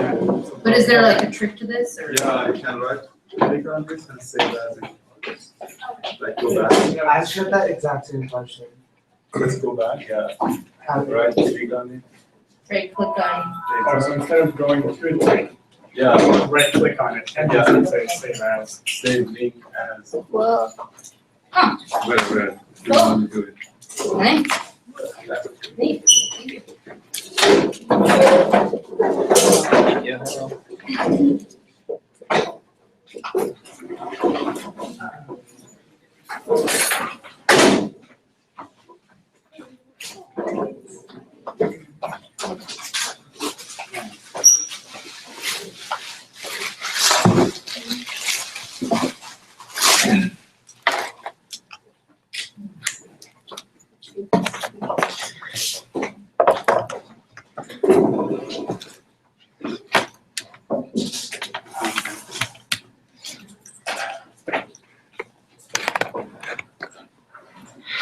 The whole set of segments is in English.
But is there like a trick to this, or? Yeah, I can right click on this and save as it. Like go back. I showed that exact same function. Let's go back. Yeah. Have it. Right click on it. Right click on, Oh, so instead of going through the link, Yeah. right click on it and Yeah. just say save as. Save link as. whoa, Where you want to do it. nice, neat. Yeah, hello.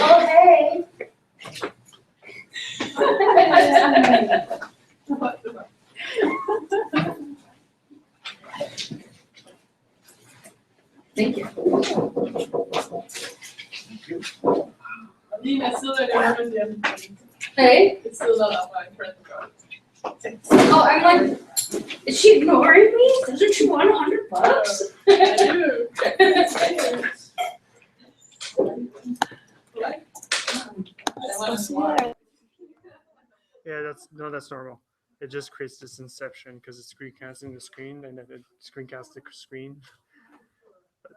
Oh, hey. Thank you. Lina, still don't remember the other thing. Hey? It's still not up my friend card. Oh, I'm like, is she ignoring me? Doesn't she want $100? I do. What? I want to slide. Yeah, that's normal. It just creates this inception because it's screencasting the screen and then it screencasts the screen. But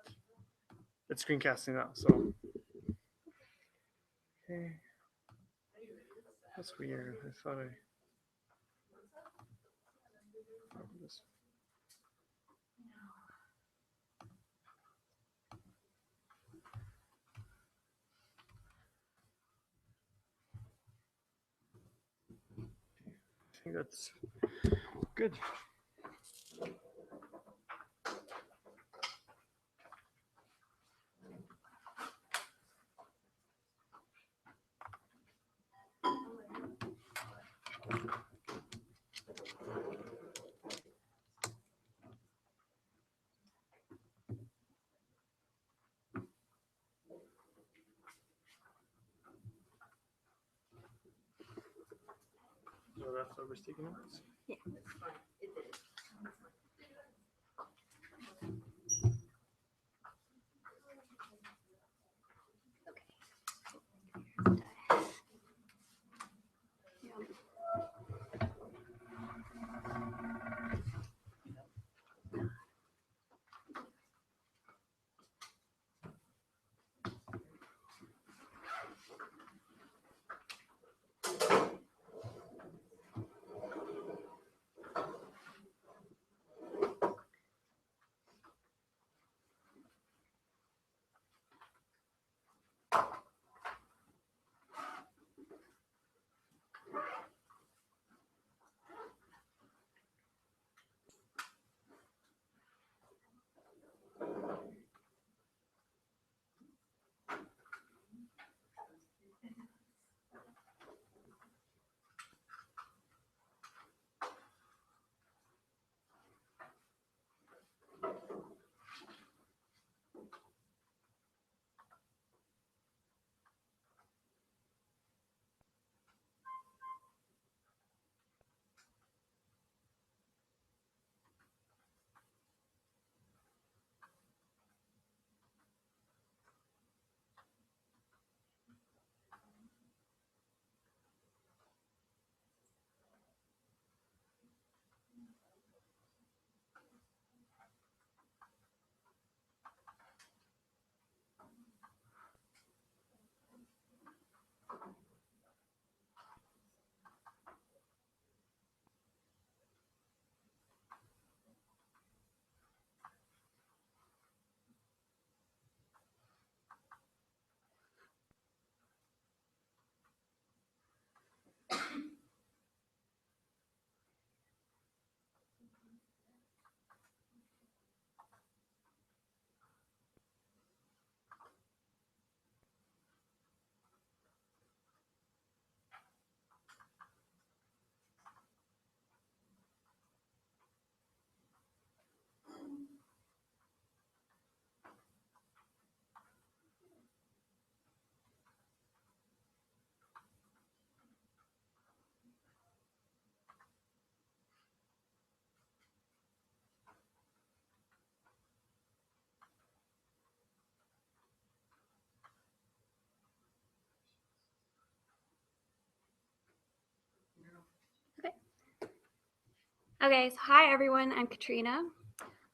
it's screencasting now, so. Okay. That's weird. I thought I. This. I think that's good. So that's what we're sticking notes. Yeah, that's fine. It did. Okay, so hi everyone, I'm Catrina.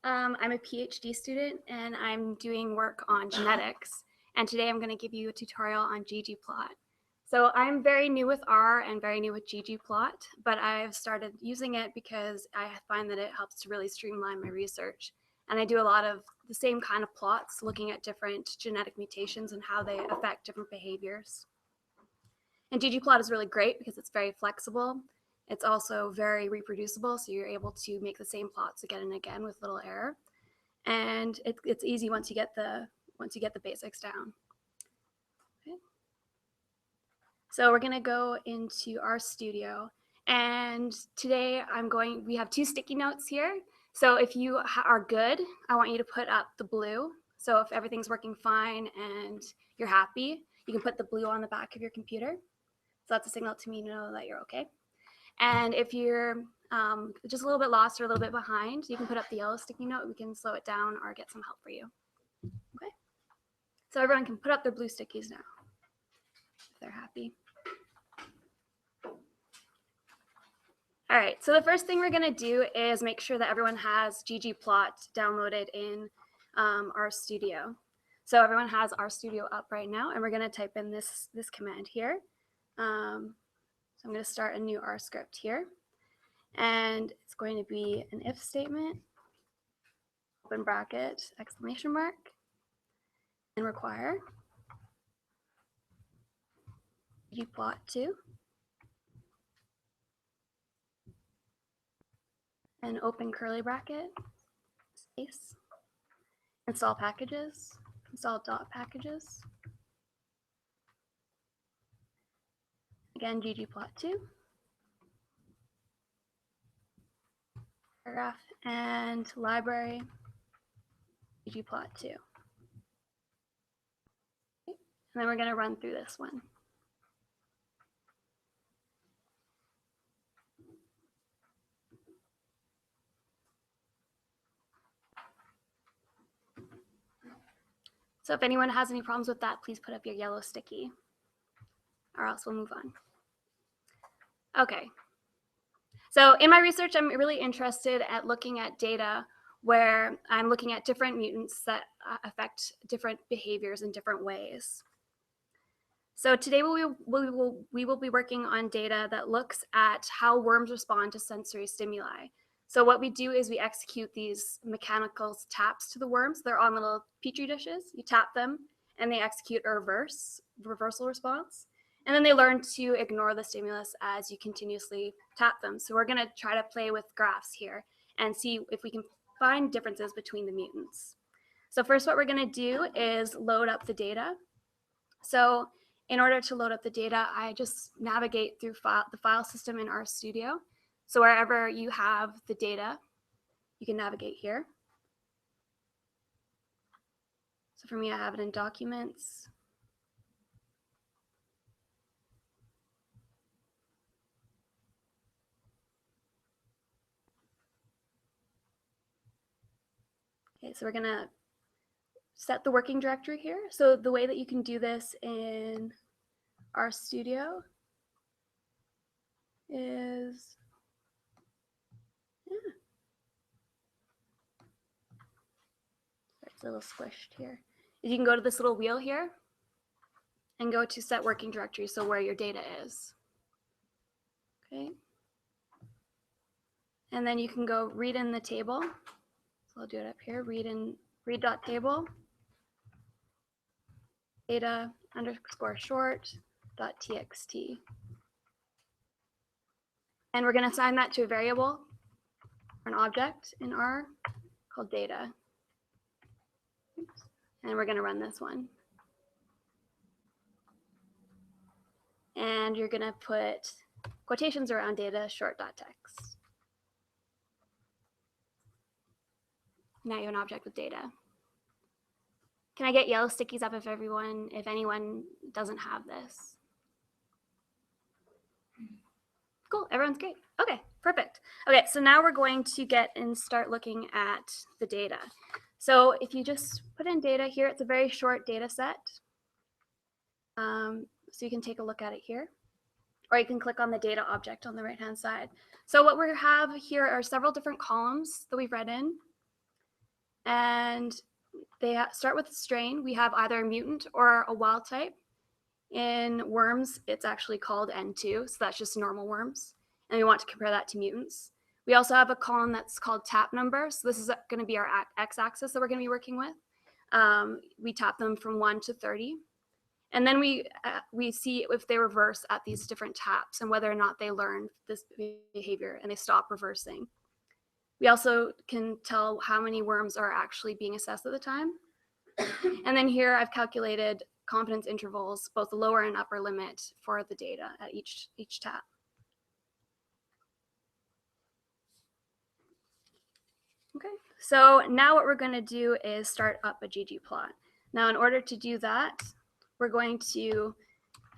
I'm a PhD student and I'm doing work on genetics. And today I'm going to give you a tutorial on ggplot. So I'm very new with R and very new with ggplot, but I've started using it because I find that it helps to really streamline my research. And I do a lot of the same kind of plots, looking at different genetic mutations and how they affect different behaviors. And ggplot is really great because it's very flexible. It's also very reproducible, so you're able to make the same plots again and again with little error. And it's easy once you get the basics down. Okay. So we're gonna go into our studio, and today we have 2 sticky notes here. So if you are good, I want you to put up the blue. So if everything's working fine and you're happy, you can put the blue on the back of your computer. So that's a signal to me to know that you're okay. And if you're just a little bit lost or a little bit behind, you can put up the yellow sticky note. We can slow it down or get some help for you. Okay. So everyone can put up their blue stickies now, if they're happy. All right, so the first thing we're gonna do is make sure that everyone has ggplot downloaded in our studio. So everyone has our studio up right now, and we're gonna type in this command here. So I'm gonna start a new R script here. And it's going to be an if statement, open bracket, exclamation mark, and require ggplot2, and open curly bracket, space, install packages, install .packages, again ggplot2, paragraph, and library ggplot2. Okay. And then we're going to run through this one. So if anyone has any problems with that, please put up your yellow sticky, or else we'll move on. Okay. So in my research, I'm really interested at looking at data where I'm looking at different mutants that affect different behaviors in different ways. So today we will be working on data that looks at how worms respond to sensory stimuli. So what we do is we execute these mechanical taps to the worms. They're on little petri dishes. You tap them and they execute a reversal response. And then they learn to ignore the stimulus as you continuously tap them. So we're going to try to play with graphs here and see if we can find differences between the mutants. So first what we're going to do is load up the data. So in order to load up the data, I just navigate through the file system in RStudio. So wherever you have the data, you can navigate here. So for me, I have it in Documents. Okay, so we're gonna set the working directory here. So the way that you can do this in RStudio is, it's a little squished here. You can go to this little wheel here and go to set working directory, so where your data is. Okay. And then you can go read in the table. So I'll do it up here, read.table, data _ short.txt. And we're going to assign that to a variable or an object in R called data. And we're going to run this one. And you're going to put quotations around data short.text. Now you have an object with data. Can I get yellow stickies up if anyone doesn't have this? Cool, everyone's great. Okay, perfect. Okay, so now we're going to get and start looking at the data. So if you just put in data here, it's a very short data set. So you can take a look at it here, or you can click on the data object on the right-hand side. So what we have here are several different columns that we've read in. And they start with the strain. We have either a mutant or a wild type. In worms, it's actually called N2, so that's just normal worms. And we want to compare that to mutants. We also have a column that's called tap number. So this is going to be our x-axis that we're going to be working with. We tap them from 1 to 30. And then we see if they reverse at these different taps and whether or not they learn this behavior and they stop reversing. We also can tell how many worms are actually being assessed at the time. And then here I've calculated confidence intervals, both the lower and upper limit for the data at each tap. Okay, so now what we're going to do is start up a ggplot. Now in order to do that, we're going to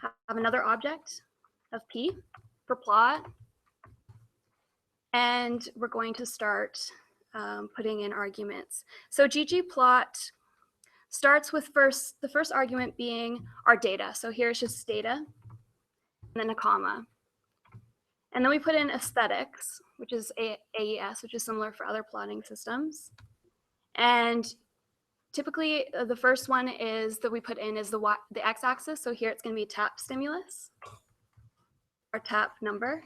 have another object of p for plot. And we're going to start putting in arguments. So ggplot starts with the first argument being our data. So here it's just data, and then a comma. And then we put in aesthetics, which is AES, which is similar for other plotting systems. And typically the first one is that we put in is the x-axis. So here it's going to be tap stimulus, or tap number.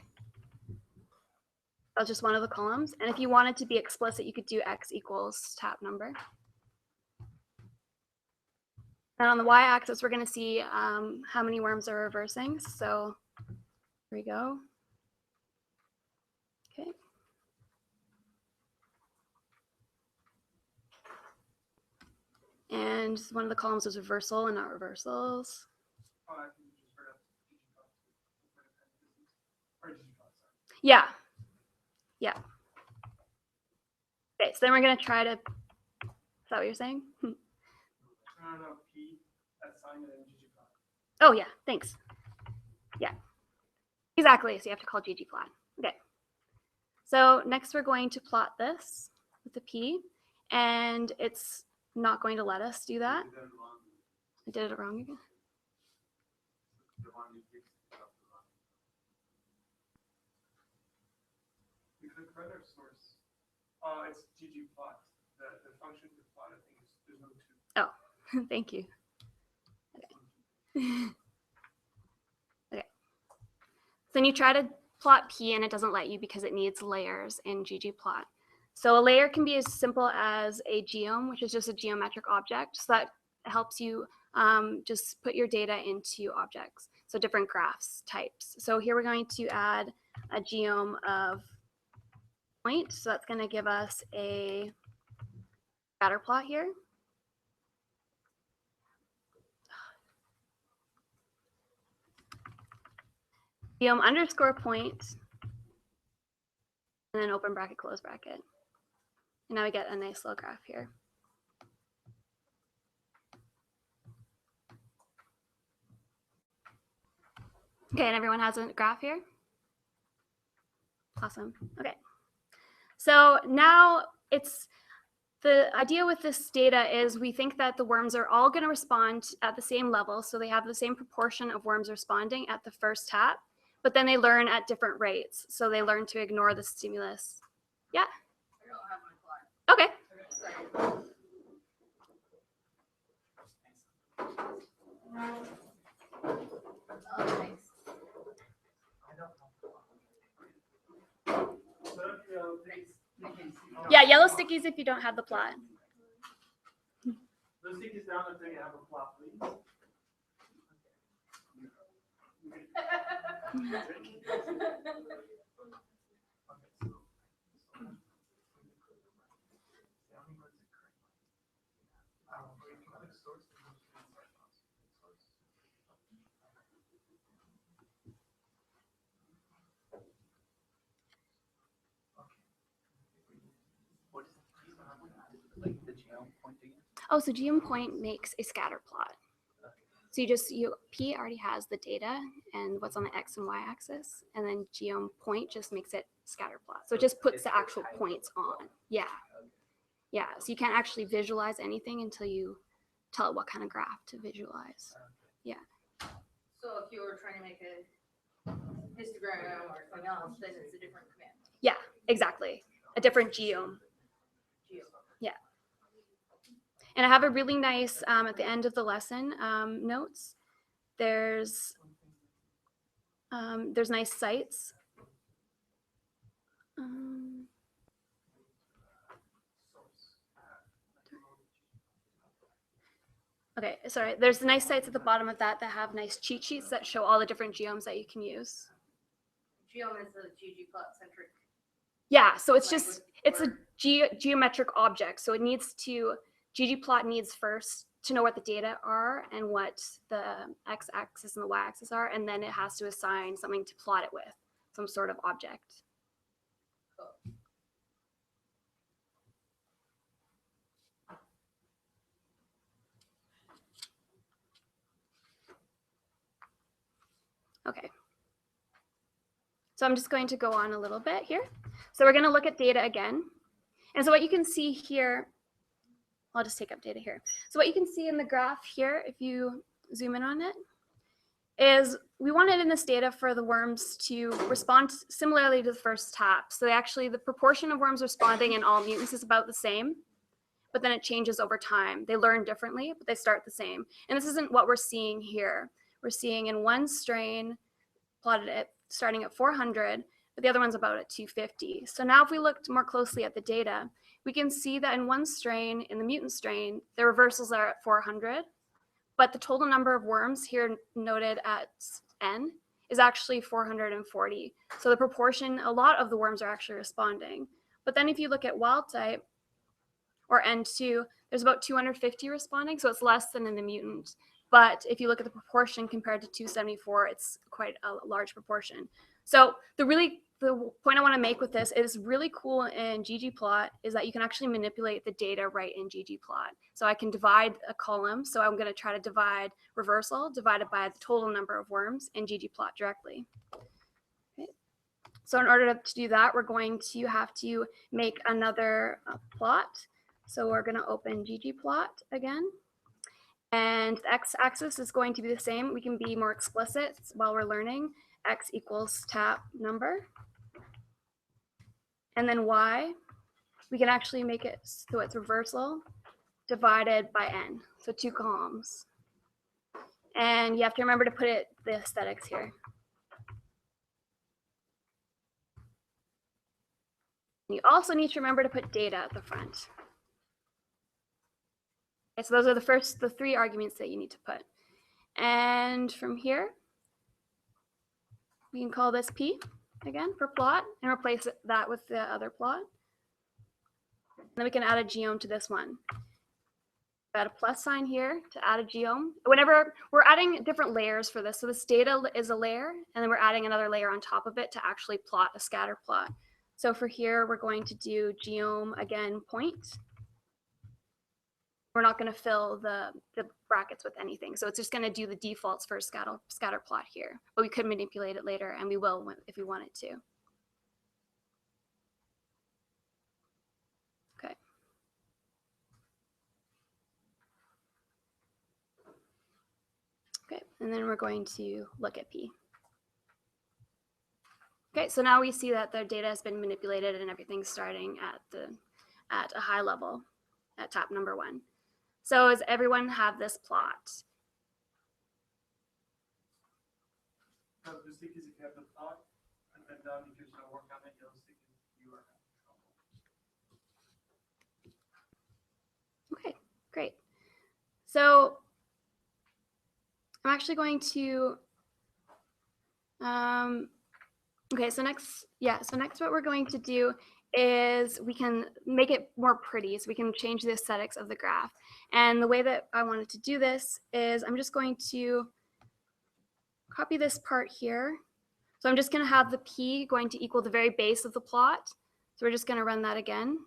That's just one of the columns. And if you wanted to be explicit, you could do x equals tap number. And on the y-axis, we're going to see how many worms are reversing. So here we go. Okay. And one of the columns is reversal and not reversals. Yeah. Yeah. Okay, so then we're going to try to, is that what you're saying? Oh, yeah, thanks. Yeah, exactly. So you have to call ggplot. Okay. So next we're going to plot this with the p, and it's not going to let us do that. I did it wrong again. We could write our source. It's ggplot. The function for plot, I think, is there's no 2. Oh, thank you. Okay. So then you try to plot p and it doesn't let you because it needs layers in ggplot. So a layer can be as simple as a geom, which is just a geometric object. So that helps you just put your data into objects. So different graphs types. So here we're going to add a geom of point. So that's going to give us a scatter plot here. Geom underscore point, and then open bracket, close bracket. And now we get a nice little graph here. Okay, and everyone has a graph here? Awesome. Okay. So now it's the idea with this data is we think that the worms are all going to respond at the same level. So they have the same proportion of worms responding at the first tap, but then they learn at different rates. So they learn to ignore the stimulus. Yeah. Okay. Yeah, yellow stickies if you don't have the plot. Those stickies down until you have a plot, please. Oh, so geom point makes a scatter plot. So P already has the data and what's on the X and Y axis, and then geom point just makes it scatter plot. So it just puts the actual points on. Yeah. Yeah, so you can't actually visualize anything until you tell it what kind of graph to visualize. Yeah. So if you were trying to make a histogram or something else, then it's a different command. Yeah, exactly. A different geome. Yeah. And I have a really nice, at the end of the lesson notes, there's nice sites. Okay, sorry. There's nice sites at the bottom of that have nice cheat sheets that show all the different geomes that you can use. Geome is a ggplot centric. Yeah, so it's just, it's a Language geometric object. So it needs to, ggplot needs first to know what the data are and what the x-axis and the y-axis are, and then it has to assign something to plot it with, some sort of object. Okay. So I'm just going to go on a little bit here. So we're going to look at data again. And so what you can see here, I'll just take up data here. So what you can see in the graph here, if you zoom in on it, is we wanted in this data for the worms to respond similarly to the first tap. So the proportion of worms responding in all mutants is about the same, but then it changes over time. They learn differently, but they start the same. And this isn't what we're seeing here. We're seeing in one strain, plotted at starting at 400, but the other one's about at 250. So now if we looked more closely at the data, we can see that in one strain, in the mutant strain, the reversals are at 400, but the total number of worms here noted at N is actually 440. So the proportion, a lot of the worms are actually responding. But then if you look at wild type, or N2, there's about 250 responding, so it's less than in the mutant. But if you look at the proportion compared to 274, it's quite a large proportion. So the point I want to make with this is really cool in ggplot is that you can actually manipulate the data right in ggplot. So I can divide a column. So I'm going to try to divide reversal divided by the total number of worms in ggplot directly. Okay. So in order to do that, we're going to have to make another plot. So we're going to open ggplot again. And the x-axis is going to be the same. We can be more explicit while we're learning. X equals tap number. And then y, we can actually make it so it's reversal divided by n, so 2 columns. And you have to remember to put the aesthetics here. You also need to remember to put data at the front. Okay, so those are the 3 arguments that you need to put. And from here, we can call this P again for plot and replace that with the other plot. And then we can add a geome to this one. Add a plus sign here to add a geome. Whenever we're adding different layers for this, so this data is a layer, and then we're adding another layer on top of it to actually plot a scatter plot. So for here, we're going to do geome again point. We're not going to fill the brackets with anything. So it's just going to do the defaults for a scatter plot here. But we could manipulate it later, and we will if we wanted to. Okay. Okay, and then we're going to look at P. Okay, so now we see that the data has been manipulated and everything's starting at a high level at tap number 1. So does everyone have this plot? The stick is if you have the plot, and then down if you're going to work on it, yellow stick is you are having trouble. Okay, great. So I'm actually going to, okay, so next what we're going to do is we can make it more pretty, so we can change the aesthetics of the graph. And the way that I wanted to do this is I'm just going to copy this part here. So I'm just going to have the P going to equal the very base of the plot. So we're just going to run that again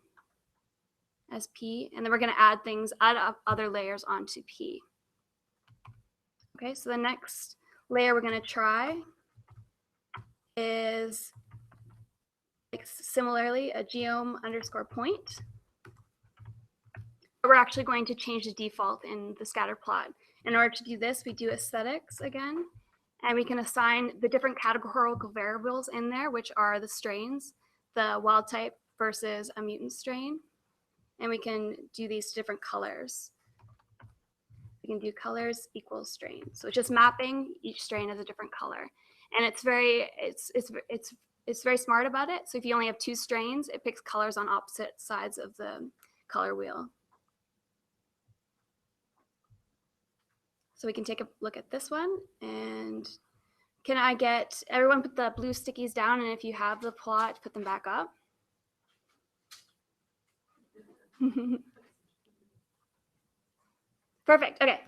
as P, and then we're going to add other layers onto P. Okay, so the next layer we're going to try is similarly a geome underscore point. We're actually going to change the default in the scatter plot. In order to do this, we do aesthetics again, and we can assign the different categorical variables in there, which are the strains, the wild type versus a mutant strain. And we can do these different colors. We can do colors equals strain. So it's just mapping each strain as a different color. And it's very smart about it. So if you only have 2 strains, it picks colors on opposite sides of the color wheel. So we can take a look at this one, and can I get everyone put the blue stickies down, and if you have the plot, put them back up. Perfect. Okay.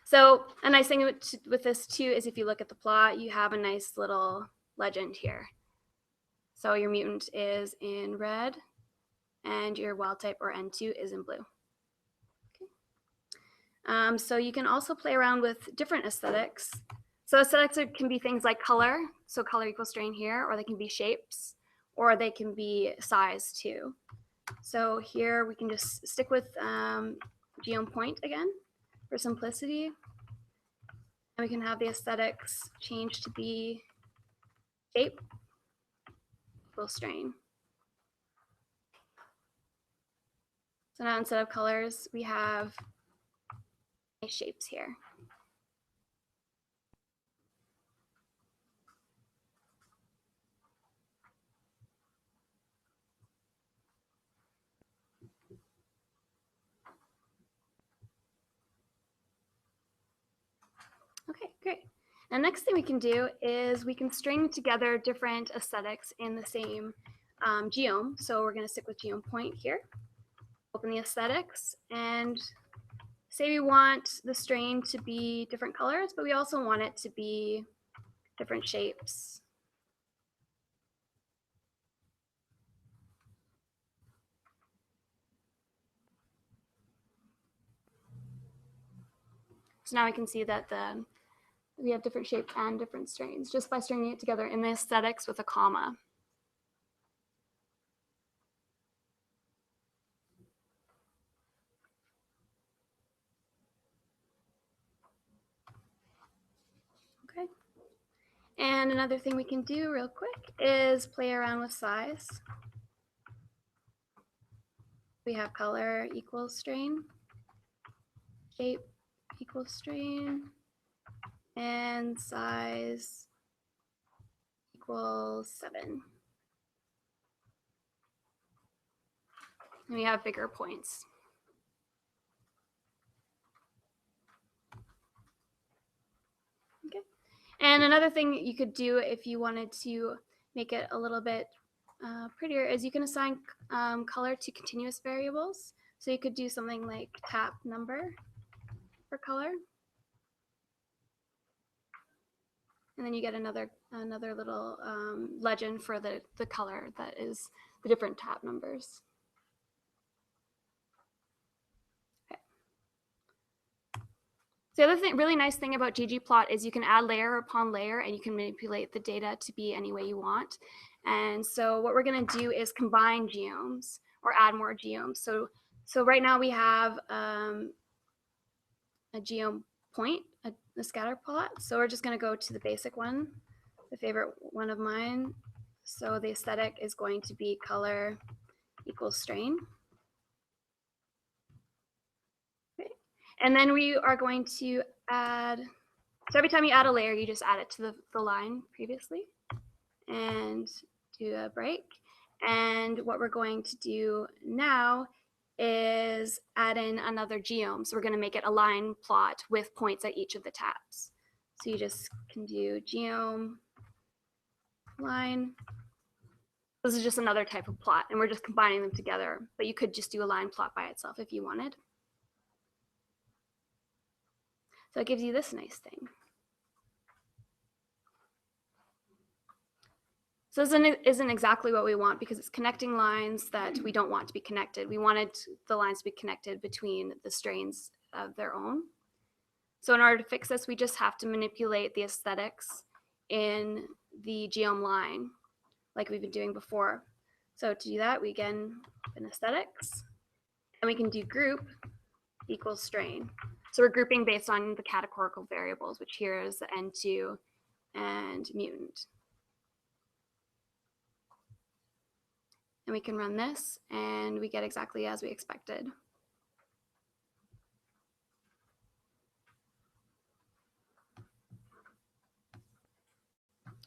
So a nice thing with this too is if you look at the plot, you have a nice little legend here. So your mutant is in red, and your wild type or N2 is in blue. Okay. So you can also play around with different aesthetics. So aesthetics can be things like color, so color equals strain here, or they can be shapes, or they can be size too. So here we can just stick with geom point again for simplicity. And we can have the aesthetics change to be shape equals strain. So now instead of colors, we have nice shapes here. Okay, great. And next thing we can do is we can string together different aesthetics in the same geom. So we're going to stick with geom point here. Open the aesthetics, and say we want the strain to be different colors, but we also want it to be different shapes. So now we can see that we have different shapes and different strains just by stringing it together in the aesthetics with a comma. Okay. And another thing we can do real quick is play around with size. We have color equals strain, shape equals strain, and size equals 7. And we have bigger points. Okay. And another thing you could do if you wanted to make it a little bit prettier is you can assign color to continuous variables. So you could do something like tap number for color. And then you get another little legend for the color that is the different tap numbers. Okay. So the other really nice thing about ggplot is you can add layer upon layer, and you can manipulate the data to be any way you want. And so what we're going to do is combine geoms or add more geoms. So right now we have a geom point, a scatter plot. So we're just going to go to the basic one, the favorite one of mine. So the aesthetic is going to be color equals strain. Okay. And then we are going to add, so every time you add a layer, you just add it to the line previously and do a break. And what we're going to do now is add in another geom. So we're going to make it a line plot with points at each of the tabs. So you just can do geom line. This is just another type of plot, and we're just combining them together. But you could just do a line plot by itself if you wanted. So it gives you this nice thing. So this isn't exactly what we want because it's connecting lines that we don't want to be connected. We wanted the lines to be connected between the strains of their own. So in order to fix this, we just have to manipulate the aesthetics in the geom line like we've been doing before. So to do that, we again open aesthetics, and we can do group equals strain. So we're grouping based on the categorical variables, which here is the N2 and mutant. And we can run this and we get exactly as we expected.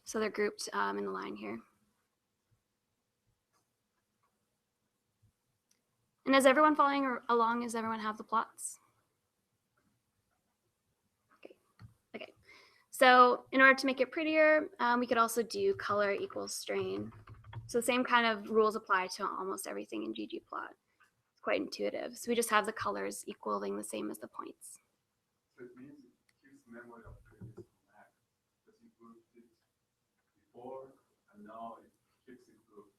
So they're grouped in the line here. And is everyone following along? Does everyone have the plots? Okay. So in order to make it prettier, we could also do color equals strain. So the same kind of rules apply to almost everything in ggplot. It's quite intuitive. So we just have the colors equaling the same as the points. So it means it keeps memory of previous command. Because you grouped it before and now it keeps it grouped.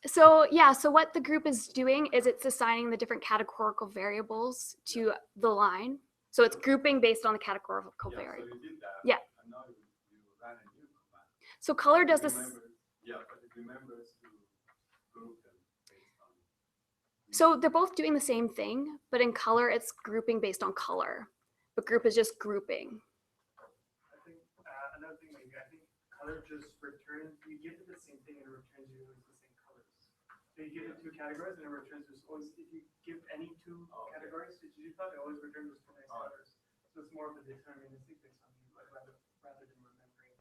So what the group is doing is it's assigning the different categorical variables to the line. So it's grouping based on the categorical variable. So you did that. Yeah. And now you ran a new command. So color does this. Yeah, but it remembers to group them based on. So they're both doing the same thing, but in color, it's grouping based on color. But group is just grouping. I think another thing, maybe I think color just returns. You give it the same thing and it returns you the same colors. So you give it two categories and it returns just always. If you give any two categories to ggplot, it always returns just two nice colors. So it's more of a deterministic based on you, like rather than remembering.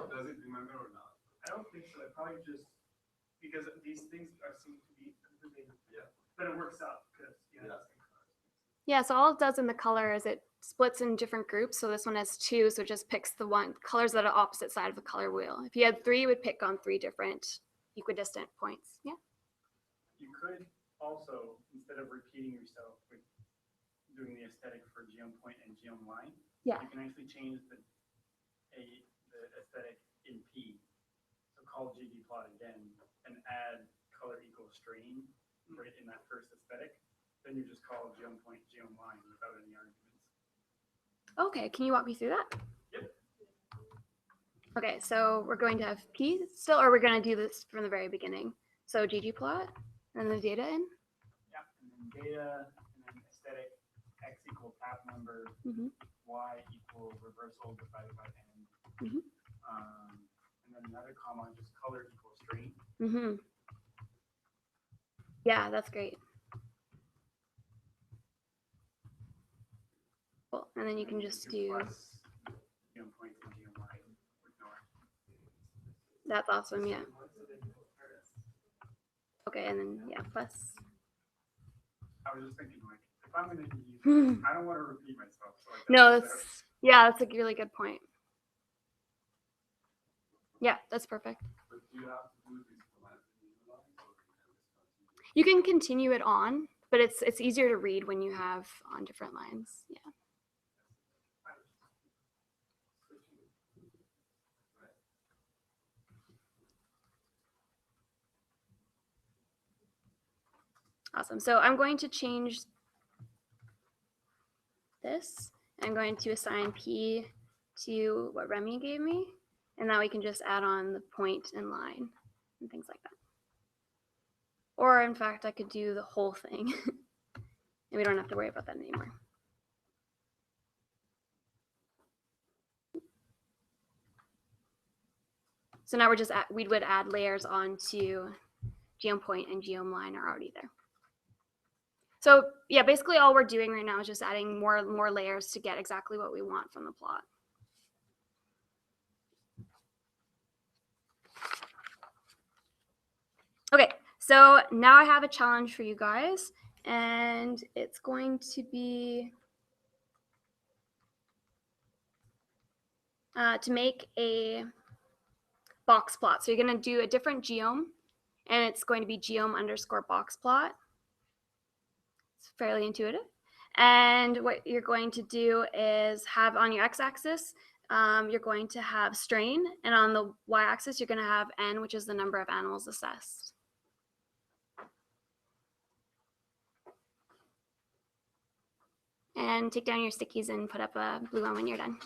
Does it remember or not? I don't think so. It probably just because these things seem to be completely. Yeah. But it works out because Yeah, so all it does in the color is it splits in different groups. So this one has 2, so it just picks the colors that are opposite side of the color wheel. If you had 3, it would pick on 3 different equidistant points. Yeah. You could also, instead of repeating yourself with doing the aesthetic for geom point and geom line, Yeah. you can actually change the aesthetic in P. So call ggplot again and add color equals strain right in that first aesthetic. Then you just call geom point geom line without any arguments. Okay, can you walk me through that? Yep. Okay, so we're going to have P still, or we're going to do this from the very beginning. So ggplot and the data in. Yeah, and then data, and then aesthetic, x equal path number, y equal reversal divided by n. And then another comma, just color equals strain. Yeah, that's great. Cool. And then you can just do. Plus geom point and geom line with no arguments. That's awesome. Yeah. Okay, and then yeah, plus. I was just thinking, like, if I'm going to use, I don't want to repeat myself. So like No, that's a really good point. Yeah, that's perfect. But do you have to do these commands in new lines or You can continue it on, but it's easier to read when you have on different lines. Yeah. Awesome. So I'm going to change this. I'm going to assign P to what Remy gave me, and now we can just add on the point and line and things like that. Or in fact, I could do the whole thing and we don't have to worry about that anymore. So now we're just we would add layers onto geom point and geom line are already there. So yeah, basically all we're doing right now is just adding more layers to get exactly what we want from the plot. Okay, so now I have a challenge for you guys, and it's going to be to make a box plot. So you're going to do a different geom, and it's going to be geom underscore box plot. It's fairly intuitive. And what you're going to do is have on your x-axis, you're going to have strain, and on the y-axis, you're going to have n, which is the number of animals assessed. And take down your stickies and put up a blue one when you're done.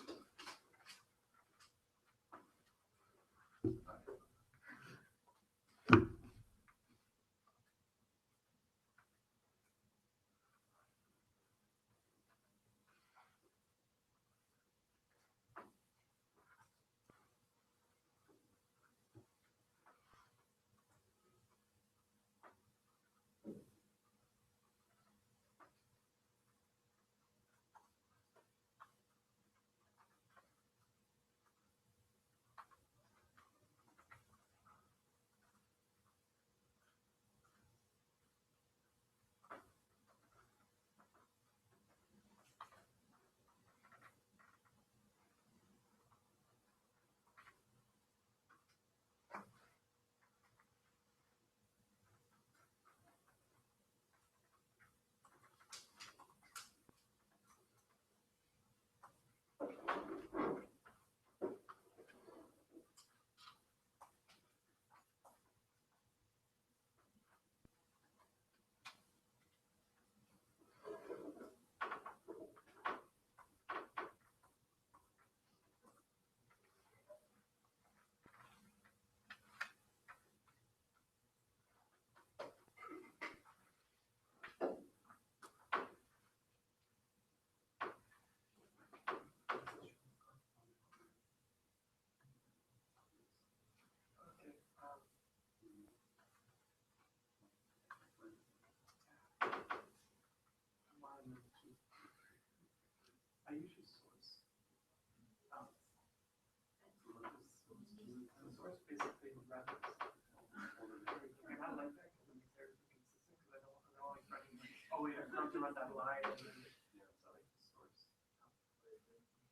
talking about that line. And then, so like the source.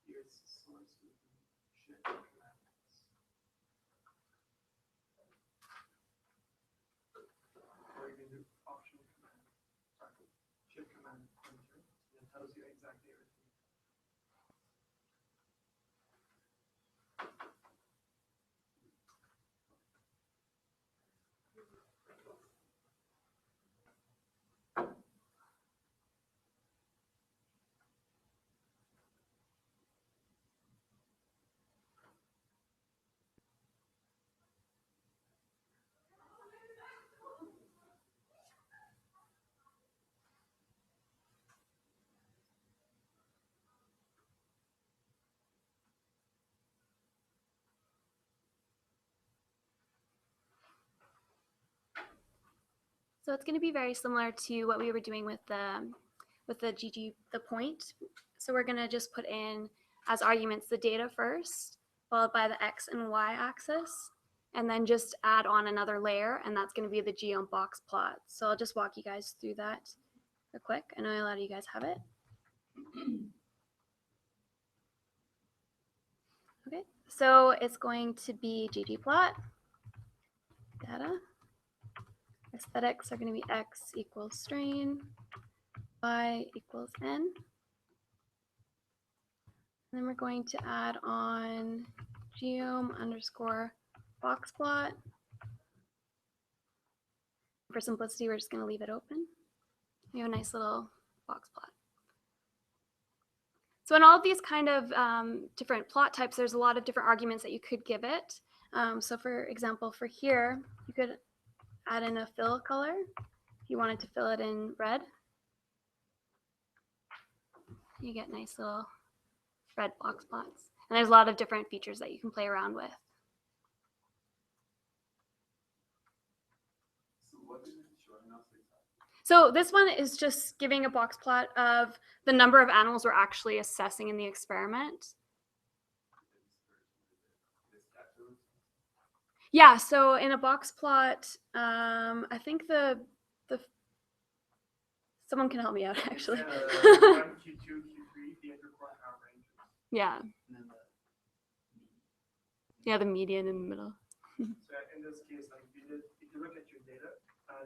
Here's the source with the shift commandments. Or you can do option command. Sorry, shift command enter. And it tells you exactly everything. So it's going to be very similar to what we were doing with the point. So we're going to just put in as arguments the data first, followed by the x and y axis, and then just add on another layer, and that's going to be the geom box plot. So I'll just walk you guys through that real quick. I know a lot of you guys have it. Okay, so it's going to be ggplot data. Aesthetics are going to be x equals strain, y equals n. And then we're going to add on geom underscore boxplot. For simplicity, we're just going to leave it open. We have a nice little boxplot. So in all of these kind of different plot types, there's a lot of different arguments that you could give it. So for example, for here, you could add in a fill color if you wanted to fill it in red. You get nice little red box plots. And there's a lot of different features that you can play around with. So what is it showing us exactly? So this one is just giving a box plot of the number of animals we're actually assessing in the experiment. Yeah, so in a box plot, I think the someone can help me out actually. Q1, Q2, Q3, the interquartile ranges. Yeah. And then Yeah, the median in the middle. so in this case, like if you look at your data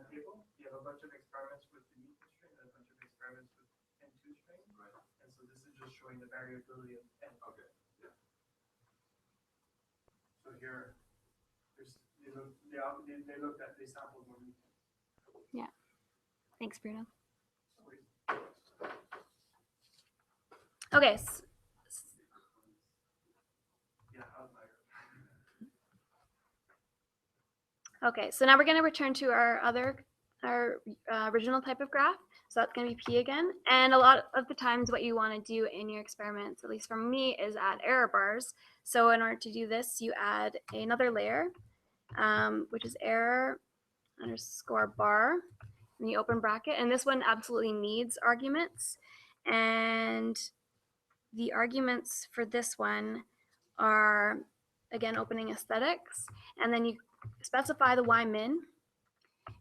table, you have a bunch of experiments with the mean constraint and a bunch of experiments with N2 strain. Right. And so this is just showing the variability of N. Okay. Yeah. So here, they sampled more mean. Yeah. Thanks, Bruno. Okay. Yeah, how's my Okay, so now we're going to return to our original type of graph. So that's going to be P again. And a lot of the times what you want to do in your experiments, at least for me, is add error bars. So in order to do this, you add another layer, which is error underscore bar in the open bracket. And this one absolutely needs arguments. And the arguments for this one are, again, opening aesthetics. And then you specify the y min,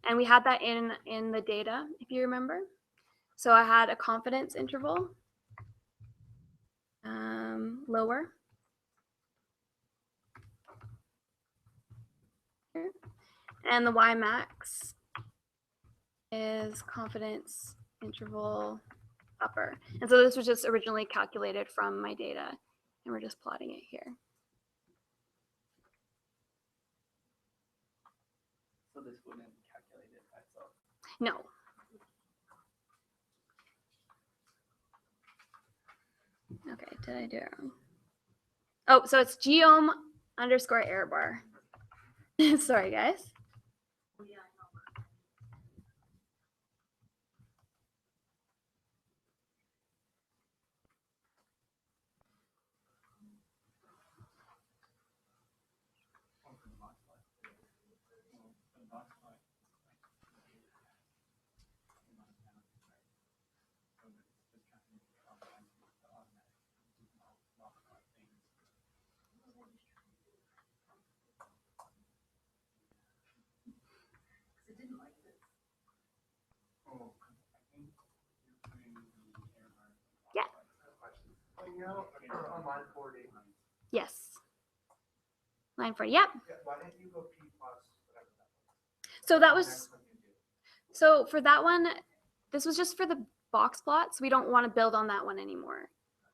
and we had that in the data, if you remember. So I had a confidence interval, lower here, and the y max is confidence interval upper. And so this was just originally calculated from my data, and we're just plotting it here. So this wouldn't calculate it by itself. No. Okay, did I do it wrong? Oh, so it's geom underscore error bar. Sorry, guys. know, on line 40, Yes. Line 40, yep. why didn't you go P plus whatever that was? So that The was, next one you do. so for that one, this was just for the box plot, so we don't want to build on that one anymore.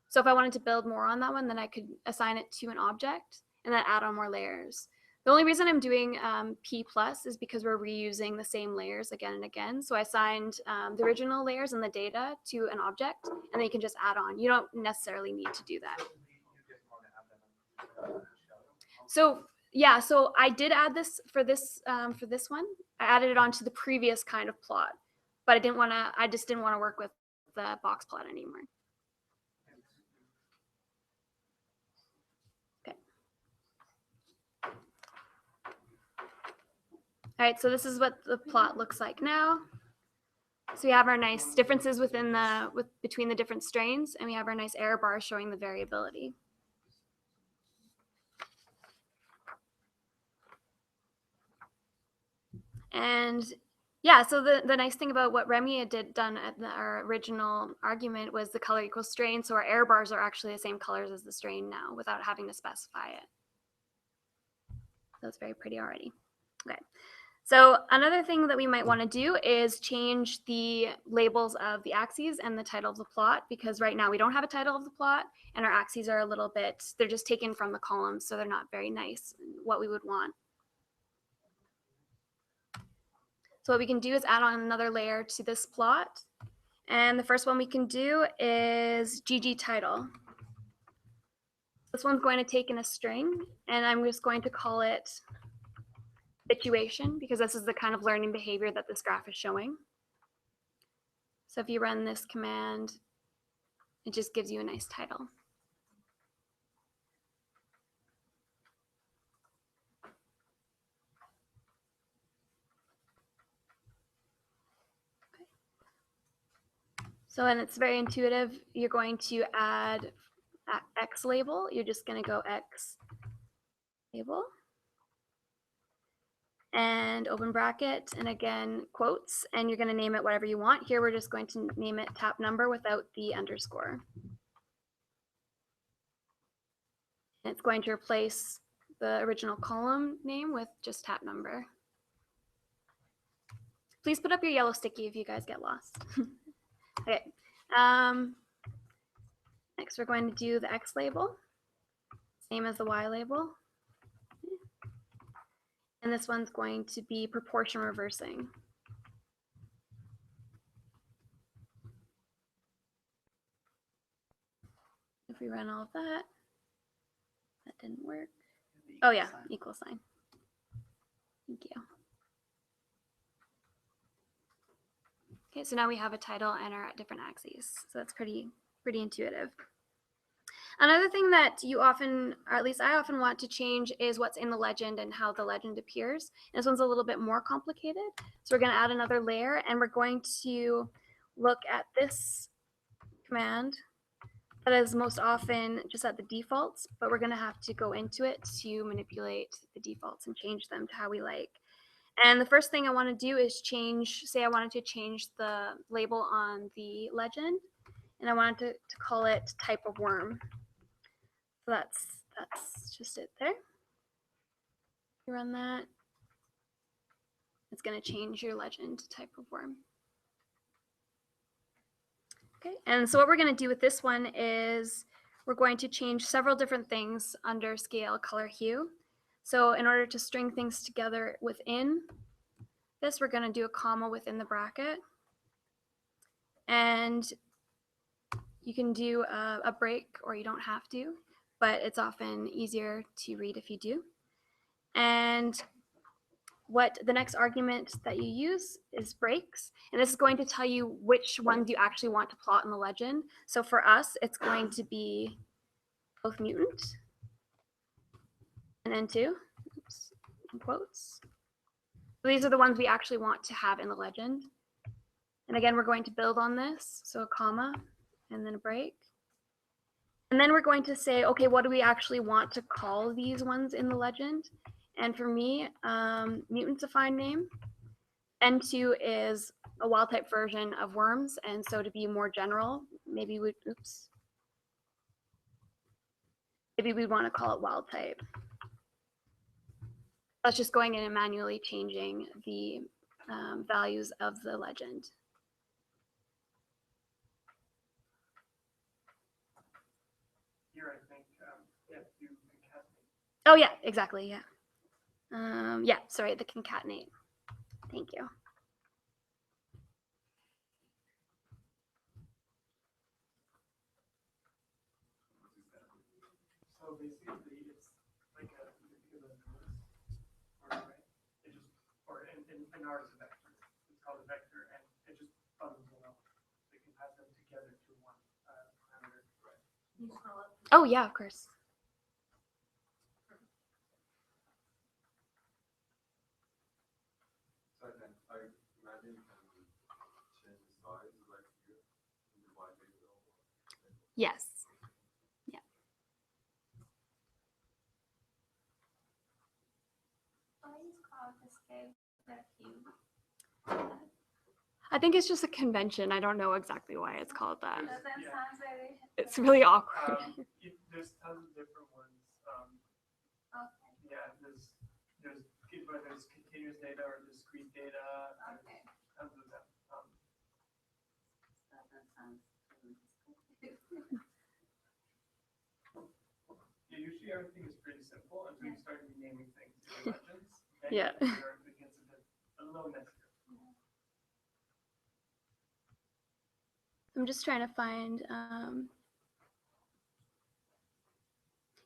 So if I wanted to build more on that one, then I could assign it to an object and then add on more layers. The only reason I'm doing P plus is because we're reusing the same layers again and again. So I assigned the original layers and the data to an object, and then you can just add on. You don't necessarily need to do that. You just want to have them. So yeah, so I did add this for this one. I added it onto the previous kind of plot, but I just didn't want to work with the box plot anymore. Okay. All right, so this is what the plot looks like now. So we have our nice differences between the different strains, and we have our nice error bars showing the variability. And yeah, so the nice thing about what Remy had done at our original argument was the color equals strain. So our error bars are actually the same colors as the strain now without having to specify it. That's very pretty already. Okay. So another thing that we might want to do is change the labels of the axes and the title of the plot, because right now we don't have a title of the plot and our axes are a little bit, they're just taken from the columns, so they're not very nice, what we would want. So what we can do is add on another layer to this plot. And the first one we can do is GG title. This one's going to take in a string, and I'm just going to call it situation, because this is the kind of learning behavior that this graph is showing. So if you run this command, it just gives you a nice title. So, and it's very intuitive. You're going to add X label. You're just going to go X label and open bracket, and again, quotes, and you're going to name it whatever you want. Here, we're just going to name it tap number without the underscore. And it's going to replace the original column name with just tap number. Please put up your yellow sticky if you guys get lost. Okay. Next, we're going to do the X label, same as the Y label. And this one's going to be proportion reversing. If we run all of that, that didn't work. Oh yeah, equal sign. Thank you. Okay, so now we have a title and our different axes. So that's pretty intuitive. Another thing that you often, or at least I often want to change, is what's in the legend and how the legend appears. And this one's a little bit more complicated. So we're going to add another layer, and we're going to look at this command that is most often just at the defaults, but we're going to have to go into it to manipulate the defaults and change them to how we like. And the first thing I want to do is change, say I wanted to change the label on the legend, and I wanted to call it type of worm. So that's just it there. You run that, it's going to change your legend to type of worm. Okay, and so what we're going to do with this one is we're going to change several different things under scale, color, hue. So in order to string things together within this, we're going to do a comma within the bracket. And you can do a break, or you don't have to, but it's often easier to read if you do. And what the next argument that you use is breaks, and this is going to tell you which ones you actually want to plot in the legend. So for us, it's going to be both mutant and N2, oops, in quotes. So these are the ones we actually want to have in the legend. And again, we're going to build on this, so a comma and then a break. And then we're going to say, okay, what do we actually want to call these ones in the legend? And for me, mutant's a fine name. N2 is a wild type version of worms. And so to be more general, maybe we, oops. maybe we'd want to call it wild type. That's just going in and manually changing the values of the legend. Here, I think, yeah, you concatenate. Oh yeah, exactly, yeah. Yeah, sorry, the concatenate. Thank you. So basically, it's like a, because of nodes, or right? It just, or in ours, a vector. It's called a vector, and it just bundles them up. So you can pass them together to one parameter. Right. Oh yeah, of course. So then, I imagine you can change the size like here in the white label. Yes. I think it's just a convention. I don't know exactly why it's called that. It's really awkward. There's tons of different ones. Yeah, there's whether it's continuous data or discrete data. Okay. Tons of them. Yeah, usually everything is pretty simple until you start renaming things in legends. Then Yeah. it gets a little messier. I'm just trying to find,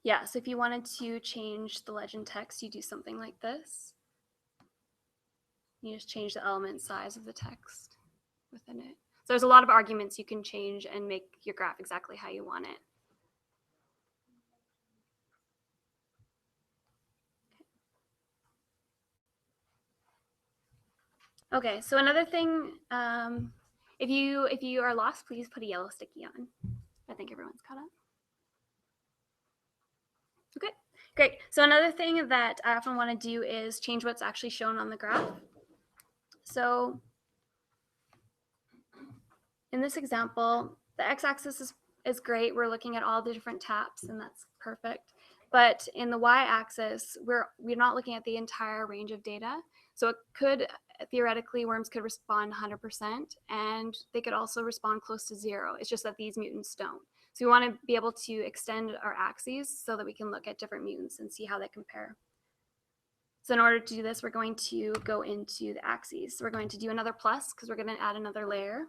yeah, so if you wanted to change the legend text, you do something like this. You just change the element size of the text within it. So there's a lot of arguments you can change and make your graph exactly how you want it. Okay, so another thing, if you are lost, please put a yellow sticky on. I think everyone's caught up. Okay, great. So another thing that I often want to do is change what's actually shown on the graph. So in this example, the x-axis is great. We're looking at all the different taps, and that's perfect. But in the y-axis, we're not looking at the entire range of data. So it could, theoretically, worms could respond 100%, and they could also respond close to 0. It's just that these mutants don't. So we want to be able to extend our axes so that we can look at different mutants and see how they compare. So in order to do this, we're going to go into the axes. So we're going to do another plus because we're going to add another layer.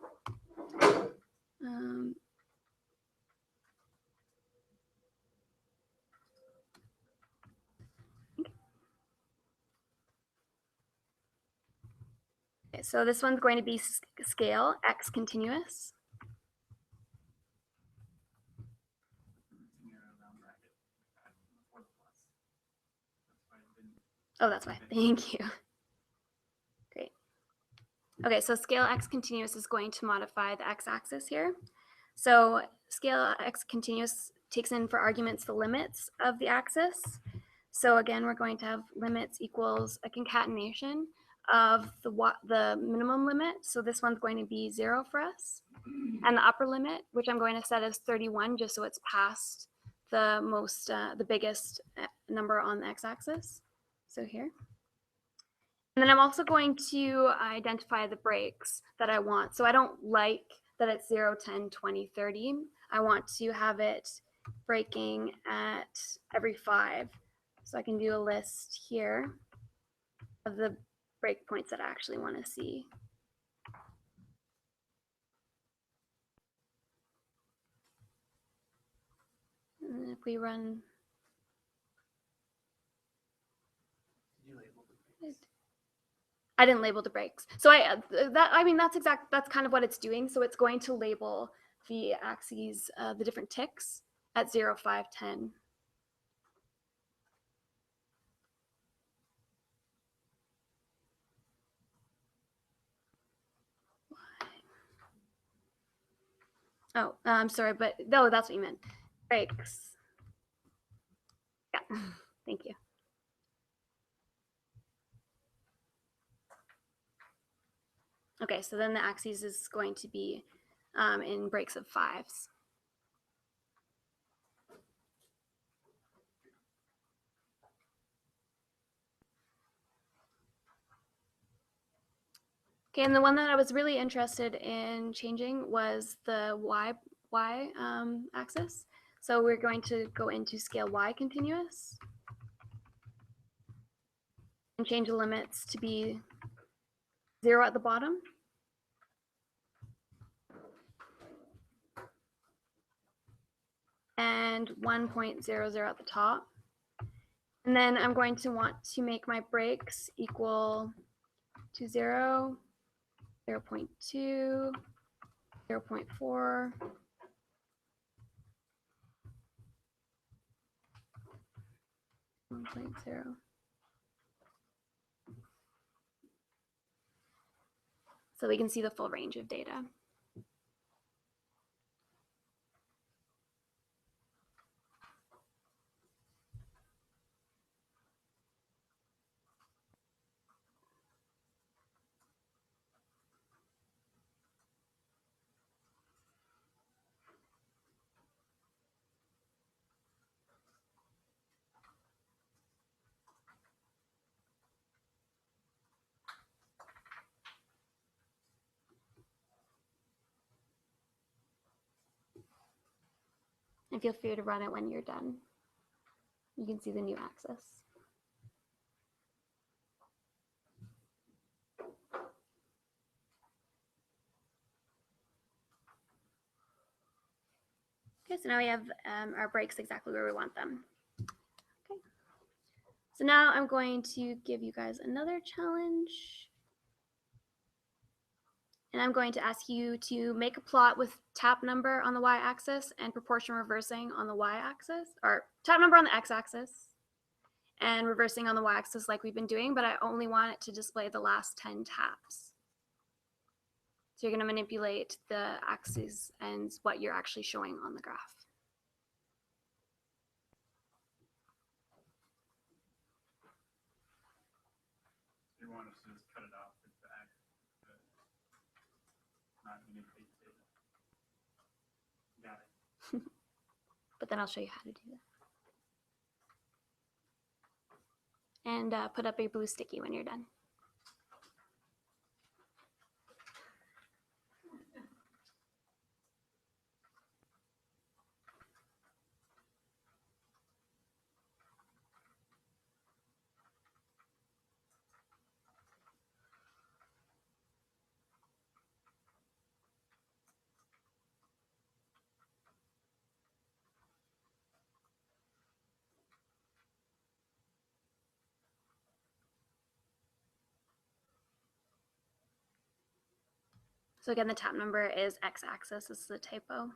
Okay, so this one's going to be scale x continuous. Oh, that's why. Thank you. Great. Okay, so scale x continuous is going to modify the x-axis here. So scale x continuous takes in for arguments the limits of the axis. So again, we're going to have limits equals a concatenation of the minimum limit. So this one's going to be 0 for us. And the upper limit, which I'm going to set as 31, just so it's past the biggest number on the x-axis. So here. And then I'm also going to identify the breaks that I want. So I don't like that it's 0, 10, 20, 30. I want to have it breaking at every 5. So I can do a list here of the breakpoints that I actually want to see. And if we run, I didn't label the breaks. So that's kind of what it's doing. So it's going to label the axes, the different ticks at 0, 5, 10. Oh, I'm sorry, but no, that's what you meant. Breaks. Yeah, thank you. Okay, so then the axis is going to be in breaks of 5s. Okay, and the one that I was really interested in changing was the y axis. So we're going to go into scale y continuous and change the limits to be 0 at the bottom and 1.00 at the top. And then I'm going to want to make my breaks equal to 0, 0.2, 0.4, 1.0. So we can see the full range of data. And feel free to run it when you're done. You can see the new axis. Okay, so now we have our breaks exactly where we want them. Okay, so now I'm going to give you guys another challenge. And I'm going to ask you to make a plot with tap number on the y-axis and proportion reversing on the y-axis, or tap number on the x-axis and reversing on the y-axis like we've been doing, but I only want it to display the last 10 taps. So you're going to manipulate the axes and what you're actually showing on the graph. You want us to just cut it off with the act, not manipulate it. Got it. But then I'll show you how to do that. And put up a blue sticky when you're done. So again, the tap number is x-axis. This is a typo.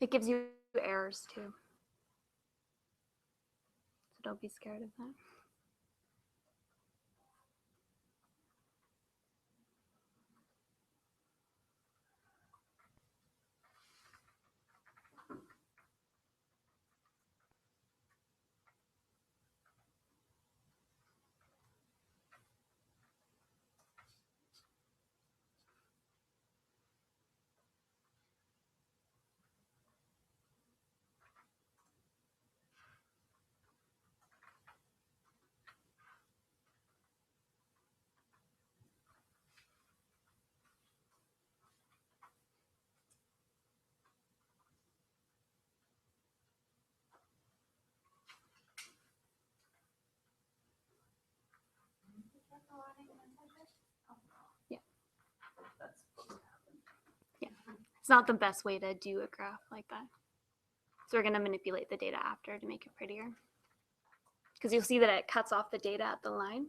It gives you errors too. So don't be scared of that. Yeah. That's supposed to happen. Yeah. It's not the best way to do a graph like that. So we're going to manipulate the data after to make it prettier. Because you'll see that it cuts off the data at the line.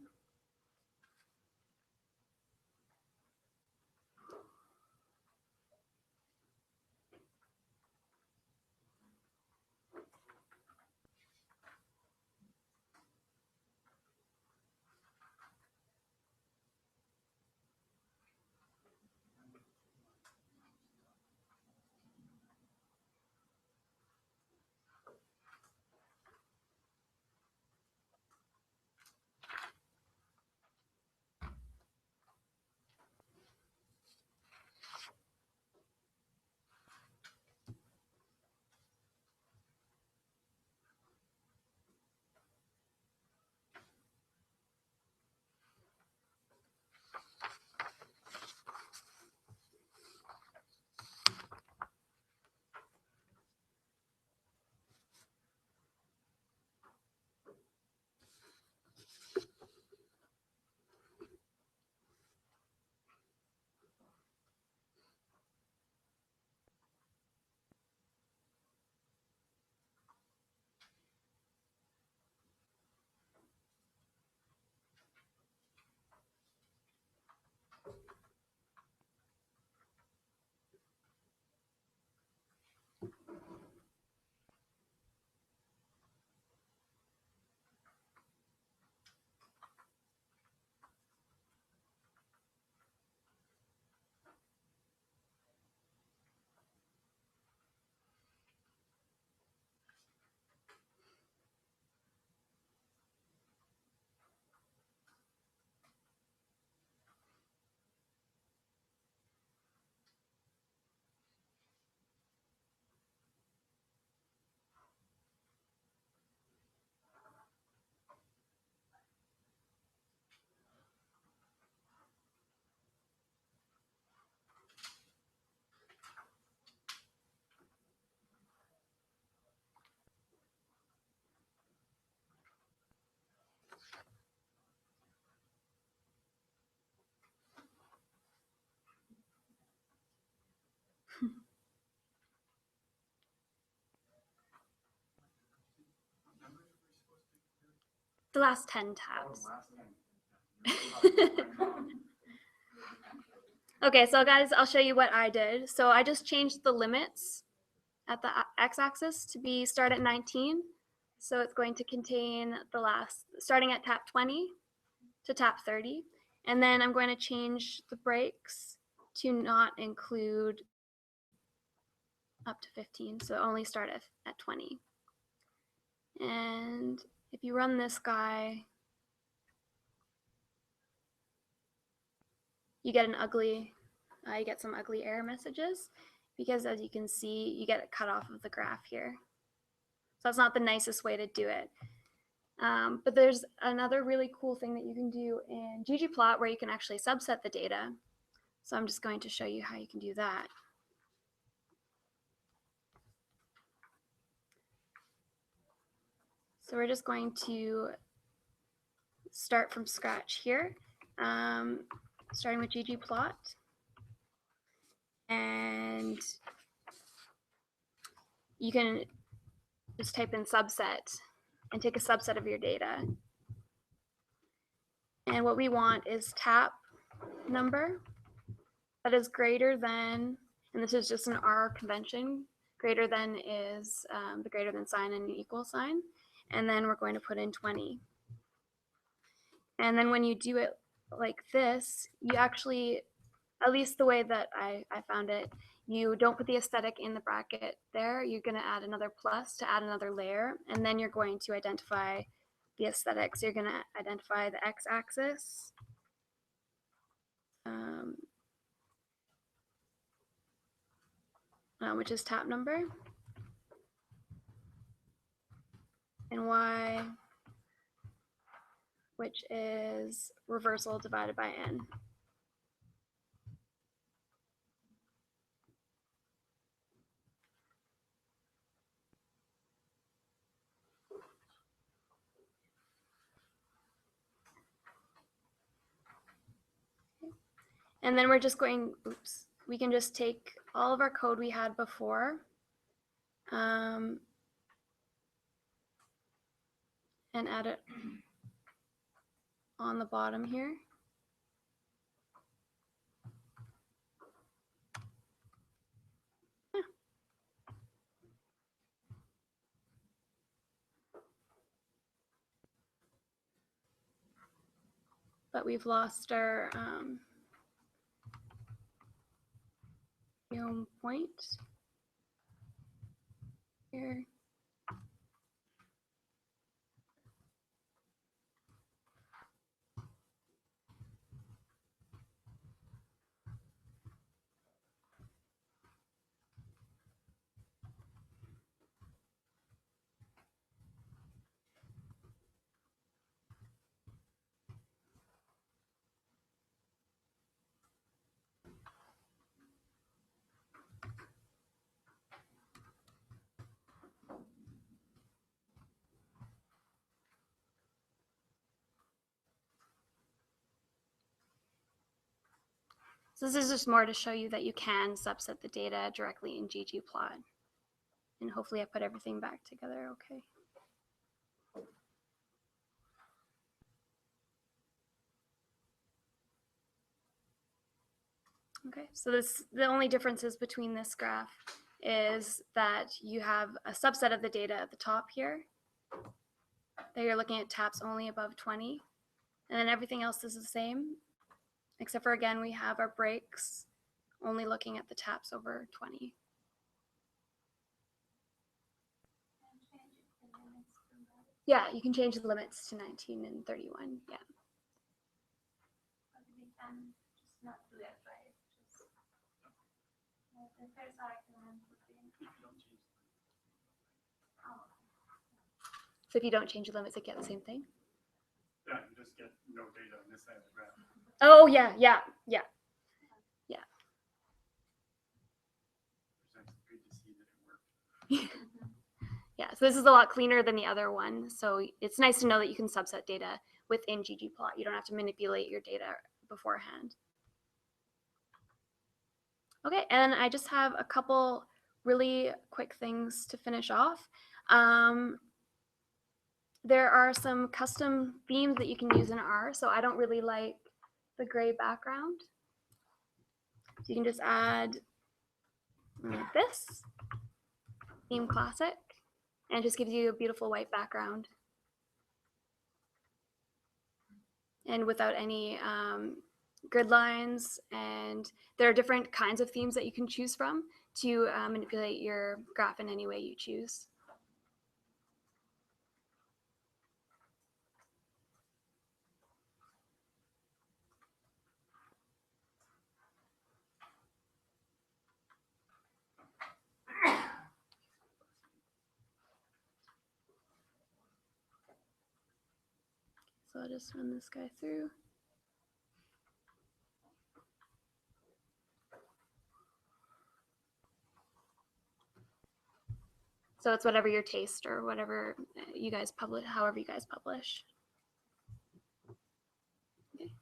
The last 10 tabs. Okay, so guys, I'll show you what I did. So I just changed the limits at the x-axis to be start at 19. So it's going to contain the last, starting at tap 20 to tap 30. And then I'm going to change the breaks to not include up to 15. So only start at 20. And if you run this guy, you get some ugly error messages because as you can see, you get it cut off of the graph here. So that's not the nicest way to do it. But there's another really cool thing that you can do in ggplot where you can actually subset the data. So I'm just going to show you how you can do that. So we're just going to start from scratch here, starting with ggplot. And you can just type in subset and take a subset of your data. And what we want is tap number that is greater than, and this is just an R convention, greater than is the greater than sign and an equal sign. And then we're going to put in 20. And then when you do it like this, you actually, at least the way that I found it, you don't put the aesthetic in the bracket there. You're going to add another plus to add another layer, and then you're going to identify the aesthetic. So you're going to identify the x-axis, which is tap number, and y, which is reversal divided by n. And then we're just going, oops, we can just take all of our code we had before and add it on the bottom here. But we've lost our home point here. So this is just more to show you that you can subset the data directly in ggplot. And hopefully I put everything back together okay. Okay, so the only differences between this graph is that you have a subset of the data at the top here. That you're looking at taps only above 20. And then everything else is the same. Except for, again, we have our breaks only looking at the taps over 20. Yeah, you can change the limits to 19 and 31. Yeah. So if you don't change the limits, it get the same thing? Yeah, you just get no data on this side of the graph. Oh, yeah. It's good to see that it worked. Yeah, so this is a lot cleaner than the other one. So it's nice to know that you can subset data within ggplot. You don't have to manipulate your data beforehand. Okay, and I just have a couple really quick things to finish off. There are some custom themes that you can use in R, so I don't really like the gray background. So you can just add like this, theme classic, and it just gives you a beautiful white background. And without any grid lines, and there are different kinds of themes that you can choose from to manipulate your graph in any way you choose. So I'll just run this guy through. So it's whatever your taste or whatever you guys publish, however you guys publish. Okay.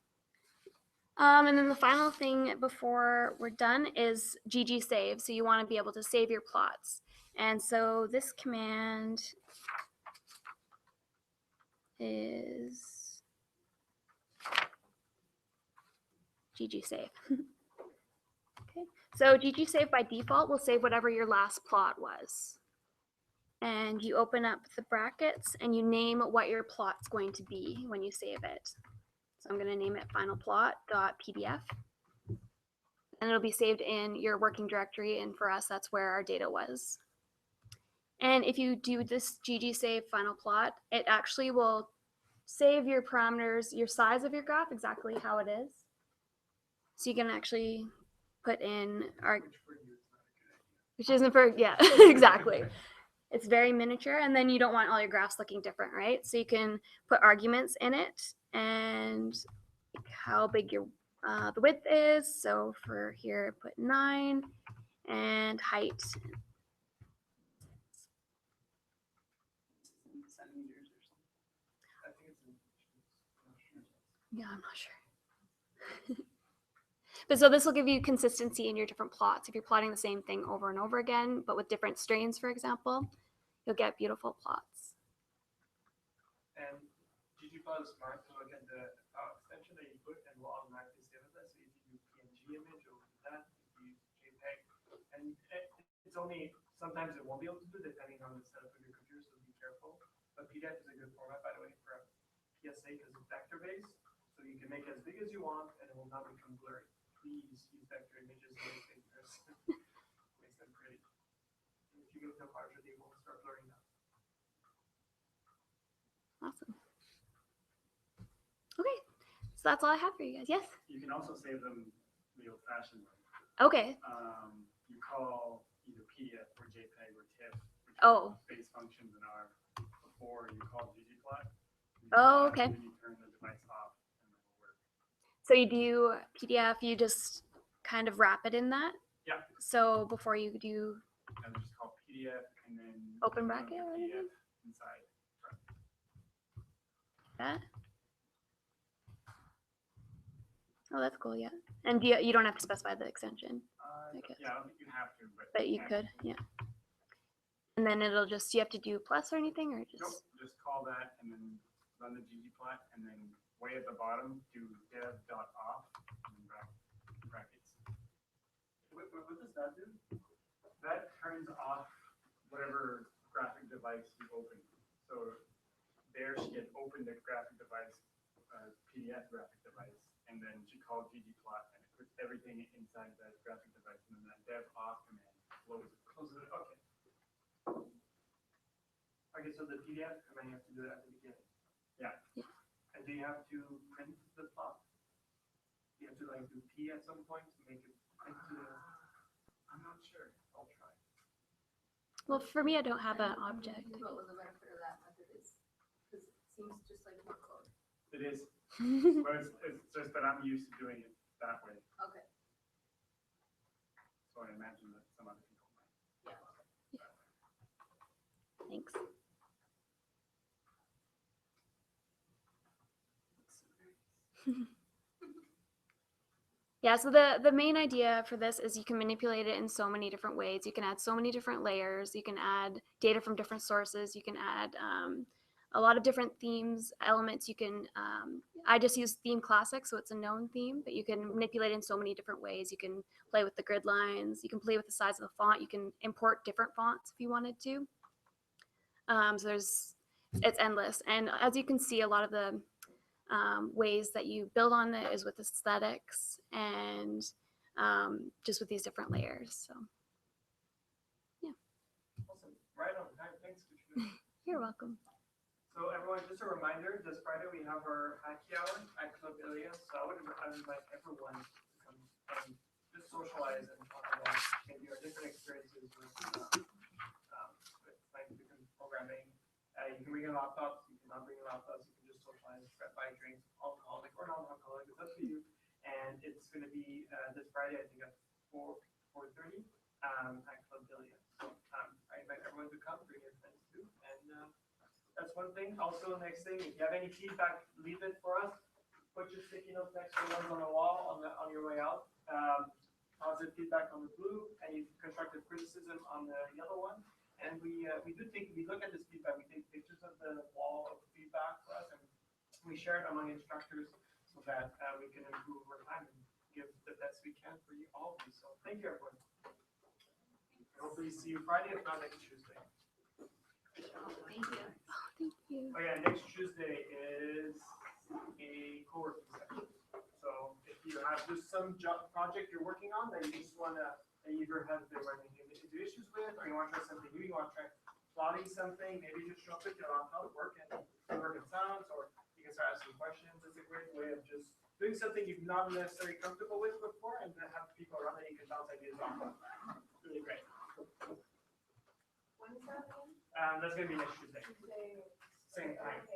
And then the final thing before we're done is ggSave. So you want to be able to save your plots. And so this command is ggSave. Okay. So ggSave by default will save whatever your last plot was. And you open up the brackets and you name what your plot's going to be when you save it. So I'm going to name it finalplot.pdf. And it'll be saved in your working directory, and for us, that's where our data was. And if you do this ggSave final plot, it actually will save your parameters, your size of your graph, exactly how it is. So you can actually put in our, which isn't for, yeah, exactly. It's very miniature, and then you don't want all your graphs looking different, right? So you can put arguments in it and how big your the width is. So for here, put 9 and height. Centimeters or something. I think it's in inches. Yeah, I'm not sure. But so this will give you consistency in your different plots. If you're plotting the same thing over and over again, but with different strains, for example, you'll get beautiful plots. And ggplot is smart to look at the extension that you put and will automatically save it. So if you do PNG image or that, if you use JPEG, and it's only sometimes it won't be able to do depending on the setup of your computer, so be careful. But PDF is a good format, by the way, for a PSA because it's vector based, so you can make it as big as you want and it will not become blurry. Please use vector images and make pictures. Makes them pretty. And if you make them larger, they won't start blurring out. Awesome. Okay, so that's all I have for you guys. Yes? You can also save them the old-fashioned way. Okay. You call either PDF or JPEG or TIFF, which Oh. are base functions in R, before you call ggplot. Oh, okay. And then you turn the device off, and it will work. So you do PDF, you just kind of wrap it in that? Yeah. So before you do And just call PDF and then open you bracket or run the anything? PDF inside. That? Oh, that's cool, yeah. And you don't have to specify the extension, I guess. Yeah, I don't think you have to, But you can. could, yeah. And then it'll just, you have to do plus or anything, or just? Nope, just call that and then run the ggplot and then way at the bottom do dev.off and then brackets. What does that do? That turns off whatever graphic device you open. So there she had opened the graphic device, PDF graphic device, and then she called ggplot and it puts everything inside that graphic device, and then that dev off command closes it. Okay. Okay, so the PDF command you have to do that at the beginning. Yeah. And do you have to print the plot? You have to like do P at some point to make it print to the. I'm not sure. I'll try. Well, for me, I don't have an object. What was the benefit of that method is, because it seems just like workload. It is, but it's just that I'm used to doing it that way. Okay. So I imagine that some other people might. Thanks. Yeah, so the main idea for this is you can manipulate it in so many different ways. You can add so many different layers. You can add data from different sources. You can add a lot of different themes, elements. You can, I just use theme classic, so it's a known theme, but you can manipulate it in so many different ways. You can play with the grid lines. You can play with the size of the font. You can import different fonts if you wanted to. So it's endless. And as you can see, a lot of the ways that you build on it is with aesthetics and just with these different layers. So Awesome. Right on time. Thanks, Katrina. you're welcome. So everyone, just a reminder, this Friday we have our hacky hour at Club Ilias. So I would invite everyone to come and just socialize and talk about maybe our different experiences with like different programming. You can bring your laptops, you cannot bring your laptops, you can just socialize, buy drinks, alcoholic or non-alcoholic, it's up to you. And it's going to be this Friday, I think at 4:30 at Club Ilias. So I invite everyone to come, bring your friends too. And that's one thing. Also, next thing, if you have any feedback, leave it for us. Put your sticky notes next to the ones on the wall on your way out. Positive feedback on the blue, any constructive criticism on the yellow one. And we look at this feedback, we take pictures of the wall of feedback for us, and we share it among instructors so that we can improve over time and give the best we can for you all of you. So thank you, everyone. Hopefully see you Friday, if not next Tuesday. Thank you. Thank you. Oh yeah, next Tuesday is a co-working session. So if you have just some project you're working on that you just want to either have been running into issues with, or you want to try something new, you want to try plotting something, maybe just show up with your laptop, work and sounds, or you can start asking questions. It's a great way of just doing something you've not necessarily comfortable with before, and then have people around that you can bounce ideas off of. Really great. When is that again? That's going to be next Tuesday. Tuesday. Same time.